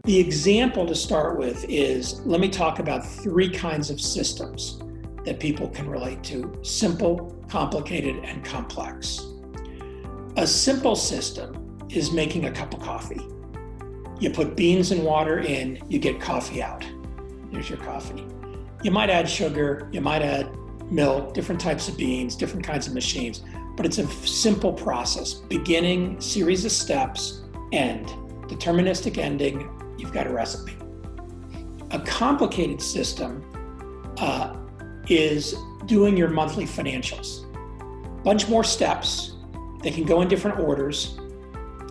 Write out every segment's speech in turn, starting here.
The example to start with is, let me talk about 3 kinds of systems that people can relate to: simple, complicated, and complex. A simple system is making a cup of coffee. You put beans and water in, you get coffee out. There's your coffee. You might add sugar, you might add milk, different types of beans, different kinds of machines, but it's a simple process. Beginning, series of steps, end. Deterministic ending, you've got a recipe. A complicated system is doing your monthly financials. Bunch more steps. They can go in different orders,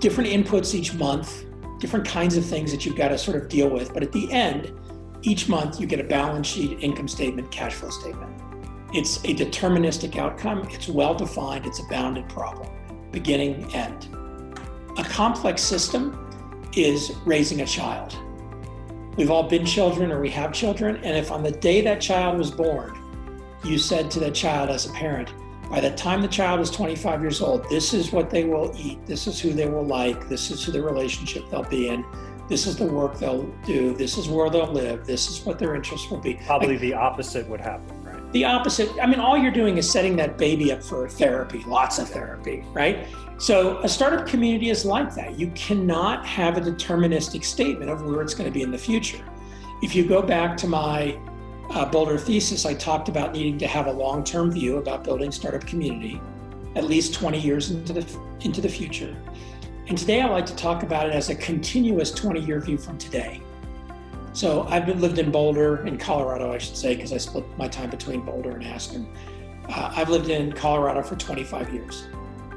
different inputs each month, different kinds of things that you've got to sort of deal with. But at the end, each month you get a balance sheet, income statement, cash flow statement. It's a deterministic outcome. It's well-defined. It's a bounded problem, beginning, end. A complex system is raising a child. We've all been children, or we have children, and if on the day that child was born, you said to that child as a parent, by the time the child is 25 years old, this is what they will eat, this is who they will like, this is who the relationship they'll be in, this is the work they'll do, this is where they'll live, this is what their interests will be. Probably the opposite would happen, right? The opposite. I mean, all you're doing is setting that baby up for therapy, lots of therapy, right? So a startup community is like that. You cannot have a deterministic statement of where it's going to be in the future. If you go back to my Boulder thesis, I talked about needing to have a long-term view about building startup community, at least 20 years into the future. And today I like to talk about it as a continuous 20-year view from today. So I've lived in Boulder, in Colorado, I should say, because I split my time between Boulder and Aspen. I've lived in Colorado for 25 years.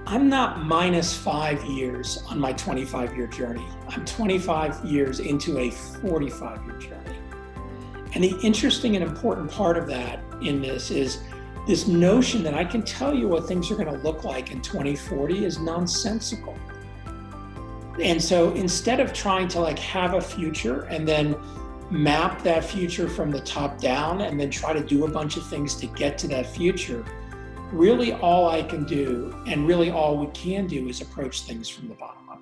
I'm not minus 5 years on my 25-year journey. I'm 25 years into a 45-year journey. And the interesting and important part of that in this is this notion that I can tell you what things are going to look like in 2040 is nonsensical. And so instead of trying to have a future and then map that future from the top down and then try to do a bunch of things to get to that future, really all I can do and really all we can do is approach things from the bottom up.